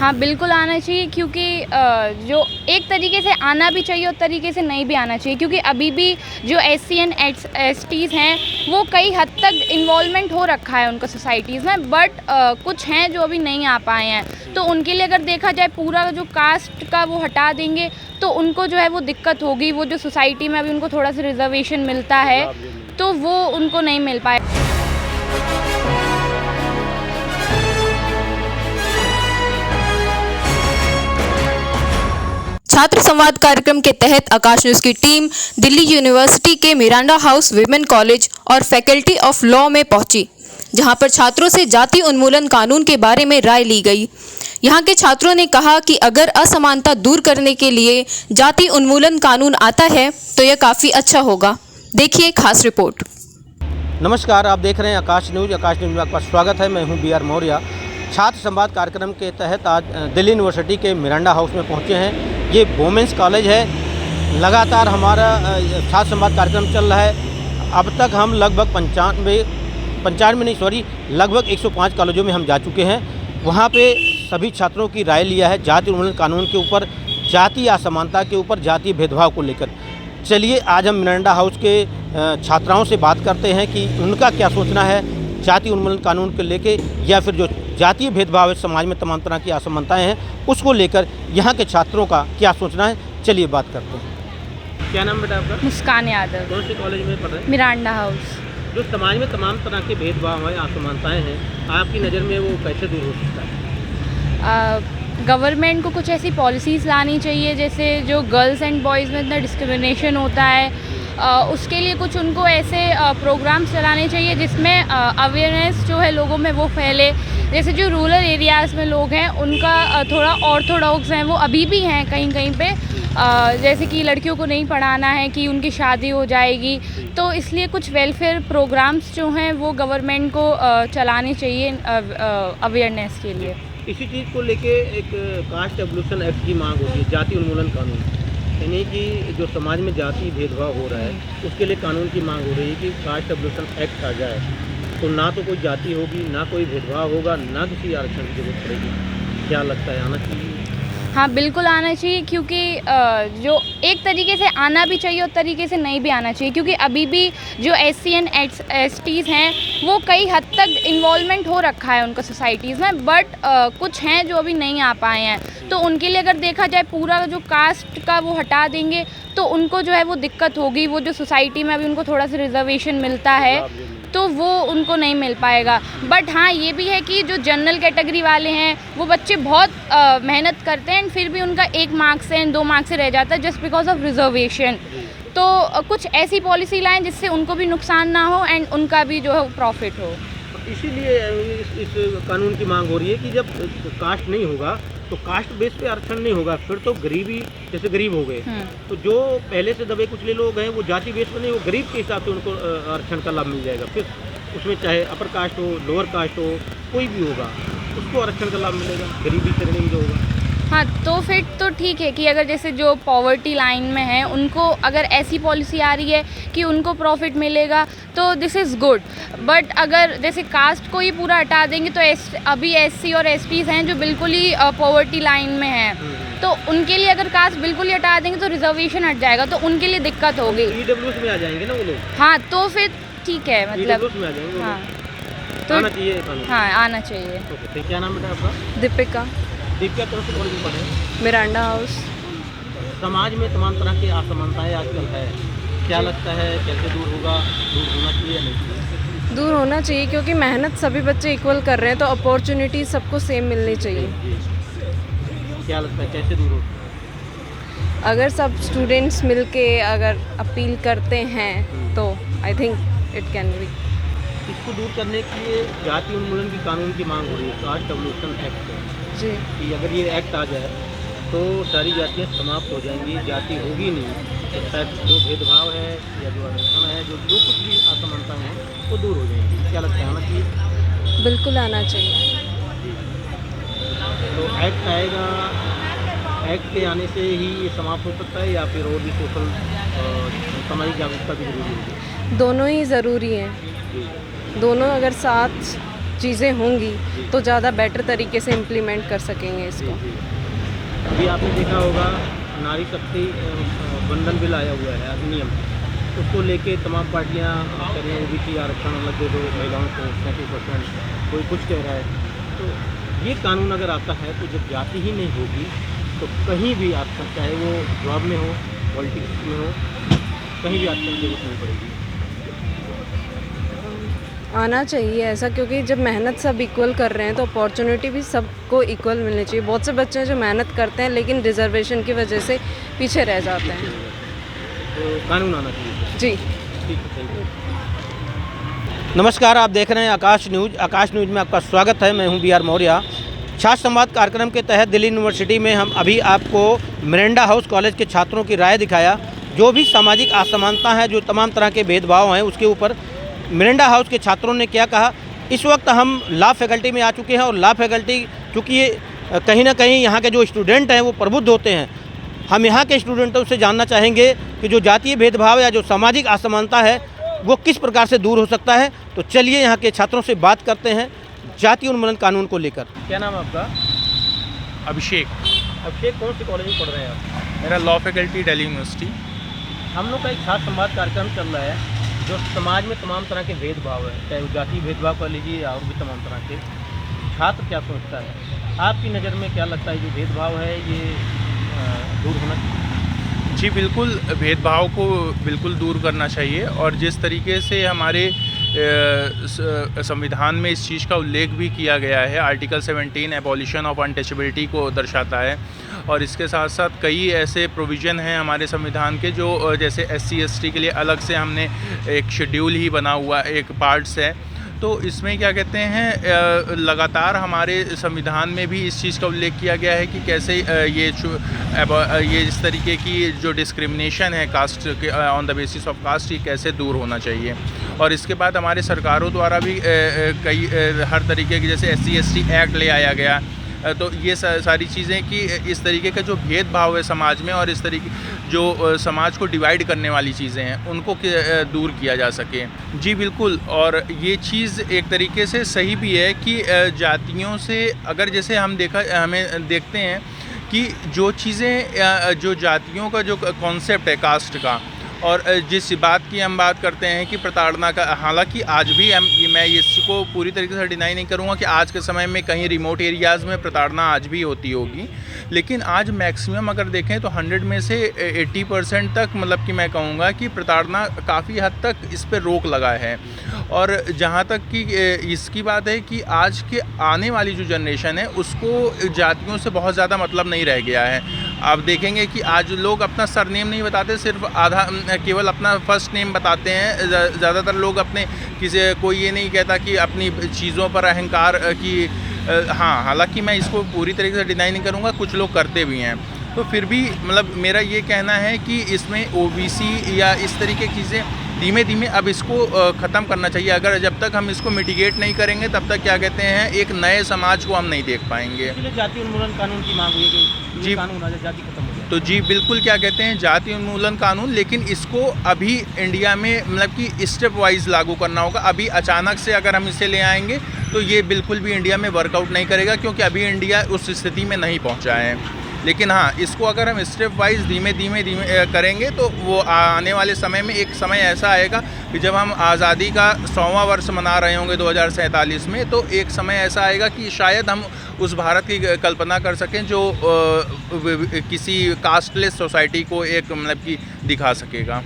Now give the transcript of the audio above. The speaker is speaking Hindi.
हाँ, बिल्कुल आना चाहिए क्योंकि जो एक तरीके से आना भी चाहिए और तरीके से नहीं भी आना चाहिए, क्योंकि अभी भी जो एससी एंड एसटीज़ हैं वो कई हद तक इन्वॉल्वमेंट हो रखा है उनका सोसाइटीज़ में, बट कुछ हैं जो अभी नहीं आ पाए हैं। तो उनके लिए अगर देखा जाए पूरा जो कास्ट का वो हटा देंगे तो उनको जो है वो दिक्कत होगी। वो जो सोसाइटी में अभी उनको थोड़ा सा रिजर्वेशन मिलता है तो वो उनको नहीं मिल पाए। छात्र संवाद कार्यक्रम के तहत आकाश न्यूज़ की टीम दिल्ली यूनिवर्सिटी के मिरांडा हाउस विमेन कॉलेज और फैकल्टी ऑफ लॉ में पहुंची, जहां पर छात्रों से जाति उन्मूलन कानून के बारे में राय ली गई। यहां के छात्रों ने कहा कि अगर असमानता दूर करने के लिए जाति उन्मूलन कानून आता है तो यह काफ़ी अच्छा होगा। देखिए खास रिपोर्ट। नमस्कार, आप देख रहे हैं आकाश न्यूज़ में आपका स्वागत है। मैं हूं BR मौर्य। छात्र संवाद कार्यक्रम के तहत आज दिल्ली यूनिवर्सिटी के मिरांडा हाउस में पहुंचे हैं। ये वोमेंस कॉलेज है। लगातार हमारा छात्र संवाद कार्यक्रम चल रहा है। अब तक हम लगभग लगभग 105 कॉलेजों में हम जा चुके हैं। वहाँ पे सभी छात्रों की राय लिया है जाति उन्मूलन कानून के ऊपर, जाति असमानता के ऊपर, जाति भेदभाव को लेकर। चलिए आज हम मिरांडा हाउस के छात्राओं से बात करते हैं कि उनका क्या सोचना है जाति उन्मूलन कानून को लेके, या फिर जो जातीय भेदभाव है, समाज में तमाम तरह की असमानताएं हैं, उसको लेकर यहाँ के छात्रों का क्या सोचना है। चलिए बात करते हैं। क्या नाम बेटा आपका? मुस्कान यादव। कौन से कॉलेज में पढ़ रहे हैं? Miranda house. जो समाज में तमाम तरह के भेदभाव है, असमानताएं हैं, आपकी नज़र में वो कैसे दूर हो सकता है? गवर्नमेंट को कुछ ऐसी पॉलिसीज़ लानी चाहिए जैसे जो गर्ल्स एंड बॉयज़ में इतना डिस्क्रिमिनेशन होता है, उसके लिए कुछ उनको ऐसे प्रोग्राम्स चलाने चाहिए जिसमें अवेयरनेस जो है लोगों में वो फैले। जैसे जो रूरल एरियाज़ में लोग हैं उनका थोड़ा ऑर्थोडॉक्स हैं, वो अभी भी हैं कहीं कहीं पे, जैसे कि लड़कियों को नहीं पढ़ाना है कि उनकी शादी हो जाएगी। तो इसलिए कुछ वेलफेयर प्रोग्राम्स जो हैं वो गवर्नमेंट को चलाने चाहिए अवेयरनेस के लिए। इसी चीज़ को लेके एक कास्ट एवोल्यूशन एक्ट की मांग होती है, जाति उन्मूलन कानून, यानी कि जो समाज में जाति भेदभाव हो रहा है उसके लिए कानून की मांग हो रही है कि कास्ट एवोल्यूशन एक्ट आ जाए, तो ना तो कोई जाति होगी, ना कोई भेदभाव होगा, ना किसी आरक्षण की जरूरत पड़ेगी। क्या लगता है, आना चाहिए? हाँ, बिल्कुल आना चाहिए क्योंकि जो एक तरीके से आना भी चाहिए और तरीके से नहीं भी आना चाहिए, क्योंकि अभी भी जो एससी एंड एसटीज़ हैं वो कई हद तक इन्वॉल्वमेंट हो रखा है उनका सोसाइटीज़ में, बट कुछ हैं जो अभी नहीं आ पाए हैं। तो उनके लिए अगर देखा जाए पूरा जो कास्ट का वो हटा देंगे तो उनको जो है वो दिक्कत होगी। वो जो सोसाइटी में अभी उनको थोड़ा सा रिजर्वेशन मिलता है तो वो उनको नहीं मिल पाएगा। बट हाँ, ये भी है कि जो जनरल कैटेगरी वाले हैं वो बच्चे बहुत मेहनत करते हैं, फिर भी उनका 1 मार्क्स से 2 मार्क्स से रह जाता है जस्ट बिकॉज ऑफ रिजर्वेशन। तो कुछ ऐसी पॉलिसी लाएं जिससे उनको भी नुकसान ना हो एंड उनका भी जो है प्रॉफिट हो। इसीलिए इस कानून की मांग हो रही है कि जब कास्ट नहीं होगा तो कास्ट बेस पे आरक्षण नहीं होगा, फिर तो गरीबी, जैसे गरीब हो गए तो जो पहले से दबे कुचले लोग हैं वो जाति बेस पे नहीं, वो गरीब के हिसाब से उनको आरक्षण का लाभ मिल जाएगा। फिर उसमें चाहे अपर कास्ट हो, लोअर कास्ट हो, कोई भी होगा उसको आरक्षण का लाभ मिलेगा, गरीबी श्रेणी में जो होगा। हाँ, तो फिर तो ठीक है कि अगर जैसे जो पॉवर्टी लाइन में है उनको अगर ऐसी पॉलिसी आ रही है कि उनको प्रॉफिट मिलेगा तो दिस इज़ गुड। बट अगर जैसे कास्ट को ही पूरा हटा देंगे तो अभी एससी और एसटीज़ हैं जो बिल्कुल ही पॉवर्टी लाइन में हैं, तो उनके लिए अगर कास्ट बिल्कुल ही हटा देंगे तो रिजर्वेशन हट जाएगा, तो उनके लिए दिक्कत होगी। ईडब्ल्यूएस में आ जाएंगे ना वो लोग। हाँ, तो फिर ठीक है, मतलब में आ जाएंगे। हाँ, तो आना चाहिए कानून। हाँ, आना चाहिए। ओके, क्या नाम बेटा आपका? दीपिका। दीपिका कौन से कॉलेज में पढ़े हैं? Miranda house. समाज में तमाम तरह की असमानताएं आजकल है, क्या लगता है कैसे दूर होगा, दूर होना चाहिए या नहीं? दूर होना चाहिए क्योंकि मेहनत सभी बच्चे इक्वल कर रहे हैं तो अपॉर्चुनिटी सबको सेम मिलनी चाहिए। क्या लगता है कैसे दूर होगा? अगर सब स्टूडेंट्स मिलके अगर अपील करते हैं तो I think it can be. इसको दूर करने के लिए जाति उन्मूलन की कानून की मांग हो रही है, कास्ट एवोल्यूशन एक्ट जी, कि अगर ये एक्ट आ जाए तो सारी जातियाँ समाप्त हो जाएंगी, जाति होगी नहीं, तो शायद जो भेदभाव है या जो आरक्षण है, जो कुछ भी असमानता है वो दूर हो जाएंगी। क्या लगता है, आना चाहिए? बिल्कुल आना चाहिए। तो एक्ट आएगा, एक्ट के आने से ही ये समाप्त हो सकता है या फिर और भी सोशल सामाजिक जागरूकता भी जरूरी है? दोनों ही ज़रूरी हैं। दोनों अगर साथ चीज़ें होंगी तो ज़्यादा बेटर तरीके से इम्प्लीमेंट कर सकेंगे इसको। अभी आपने देखा होगा नारी शक्ति बंधन बिल आया हुआ है, अधिनियम, उसको लेके तमाम पार्टियां कह रही हैं ओबीसी आरक्षण अलग दे दो महिलाओं को 37%, कोई कुछ कह रहा है। तो ये कानून अगर आता है तो जब जाति ही नहीं होगी तो कहीं भी आरक्षण, चाहे वो जॉब में हो, पॉलिटिक्स में हो, कहीं भी आरक्षण की जरूरत नहीं पड़ेगी। आना चाहिए ऐसा, क्योंकि जब मेहनत सब इक्वल कर रहे हैं तो अपॉर्चुनिटी भी सबको इक्वल मिलनी चाहिए। बहुत से बच्चे हैं जो मेहनत करते हैं लेकिन रिजर्वेशन की वजह से पीछे रह जाते हैं। तो कानून आना चाहिए। जी ठीक है, थैंक यू। नमस्कार, आप देख रहे हैं आकाश न्यूज़। आकाश न्यूज़ में आपका स्वागत है। मैं हूं बी आर मौर्य। छात्र संवाद कार्यक्रम के तहत दिल्ली यूनिवर्सिटी में हम अभी आपको मिरांडा हाउस कॉलेज के छात्रों की राय दिखाया। जो भी सामाजिक असमानता है, जो तमाम तरह के भेदभाव हैं, उसके ऊपर मिरांडा हाउस के छात्रों ने क्या कहा। इस वक्त हम लॉ फैकल्टी में आ चुके हैं और लॉ फैकल्टी, चूँकि ये कहीं ना कहीं यहाँ के जो स्टूडेंट हैं वो प्रबुद्ध होते हैं। हम यहाँ के स्टूडेंटों से जानना चाहेंगे कि जो जातीय भेदभाव या जो सामाजिक असमानता है वो किस प्रकार से दूर हो सकता है। तो चलिए यहाँ के छात्रों से बात करते हैं जातीय उन्मूलन कानून को लेकर। क्या नाम है आपका? अभिषेक। अभिषेक, कौन से कॉलेज में पढ़ रहे हैं आप? मेरा लॉ फैकल्टी दिल्ली यूनिवर्सिटी। हम लोग का एक छात्र संवाद कार्यक्रम चल रहा है जो समाज में तमाम तरह के भेदभाव है, चाहे वो जातीय भेदभाव कर लीजिए या और भी तमाम तरह के। छात्र क्या सोचता है, आपकी नज़र में क्या लगता है जो भेदभाव है ये दूर होना चाहिए? जी बिल्कुल, भेदभाव को बिल्कुल दूर करना चाहिए। और जिस तरीके से हमारे संविधान में इस चीज़ का उल्लेख भी किया गया है, आर्टिकल 17 एबॉलिशन ऑफ अनटचेबिलिटी को दर्शाता है। और इसके साथ साथ कई ऐसे प्रोविज़न हैं हमारे संविधान के जो जैसे SC ST के लिए अलग से हमने एक शेड्यूल ही बना हुआ एक पार्ट्स है। तो इसमें क्या कहते हैं, लगातार हमारे संविधान में भी इस चीज़ का उल्लेख किया गया है कि कैसे ये इस तरीके की जो डिस्क्रिमिनेशन है कास्ट के on the basis of caste, ये कैसे दूर होना चाहिए। और इसके बाद हमारे सरकारों द्वारा भी कई हर तरीके की, जैसे SC ST एक्ट ले आया गया। तो ये सारी चीज़ें कि इस तरीके का जो भेदभाव है समाज में और इस तरीके जो समाज को डिवाइड करने वाली चीज़ें हैं उनको दूर किया जा सके। जी बिल्कुल, और ये चीज़ एक तरीके से सही भी है कि जातियों से अगर जैसे हमें देखते हैं कि जो चीज़ें जो जातियों का जो कॉन्सेप्ट है कास्ट का, और जिस बात की हम बात करते हैं कि प्रताड़ना का, हालांकि आज भी मैं इसको पूरी तरीके से डिनाई नहीं करूंगा कि आज के समय में कहीं रिमोट एरियाज़ में प्रताड़ना आज भी होती होगी, लेकिन आज मैक्सिमम अगर देखें तो 100 में से 80% तक, मतलब कि मैं कहूँगा कि प्रताड़ना काफ़ी हद तक इस पर रोक लगा है। और जहाँ तक कि इसकी बात है कि आज के आने वाली जो जनरेशन है उसको जातियों से बहुत ज़्यादा मतलब नहीं रह गया है। आप देखेंगे कि आज लोग अपना सरनेम नहीं बताते, सिर्फ केवल अपना फर्स्ट नेम बताते हैं। ज़्यादातर लोग अपने कोई ये नहीं कहता कि अपनी चीज़ों पर अहंकार की, हाँ, हालांकि मैं इसको पूरी तरीके से डिनाई नहीं करूँगा, कुछ लोग करते भी हैं। तो फिर भी मतलब मेरा ये कहना है कि इसमें OBC या इस तरीके की चीज़ें धीमे धीमे अब इसको ख़त्म करना चाहिए। अगर जब तक हम इसको मिटिगेट नहीं करेंगे तब तक क्या कहते हैं एक नए समाज को हम नहीं देख पाएंगे। जातीय उन्मूलन कानून की मांग हुई है कि जी कानून आ जाए, जाति खत्म हो जाए। तो जी बिल्कुल, क्या कहते हैं जाति उन्मूलन कानून, लेकिन इसको अभी इंडिया में मतलब कि स्टेप वाइज लागू करना होगा। अभी अचानक से अगर हम इसे ले आएंगे तो ये बिल्कुल भी इंडिया में वर्कआउट नहीं करेगा, क्योंकि अभी इंडिया उस स्थिति में नहीं पहुंचा है। लेकिन हाँ, इसको अगर हम स्टेप वाइज धीमे धीमे करेंगे तो वो आने वाले समय में एक समय ऐसा आएगा कि जब हम आज़ादी का 100वां वर्ष मना रहे होंगे 2047 में, तो एक समय ऐसा आएगा कि शायद हम उस भारत की कल्पना कर सकें जो किसी कास्टलेस सोसाइटी को एक मतलब कि दिखा सकेगा।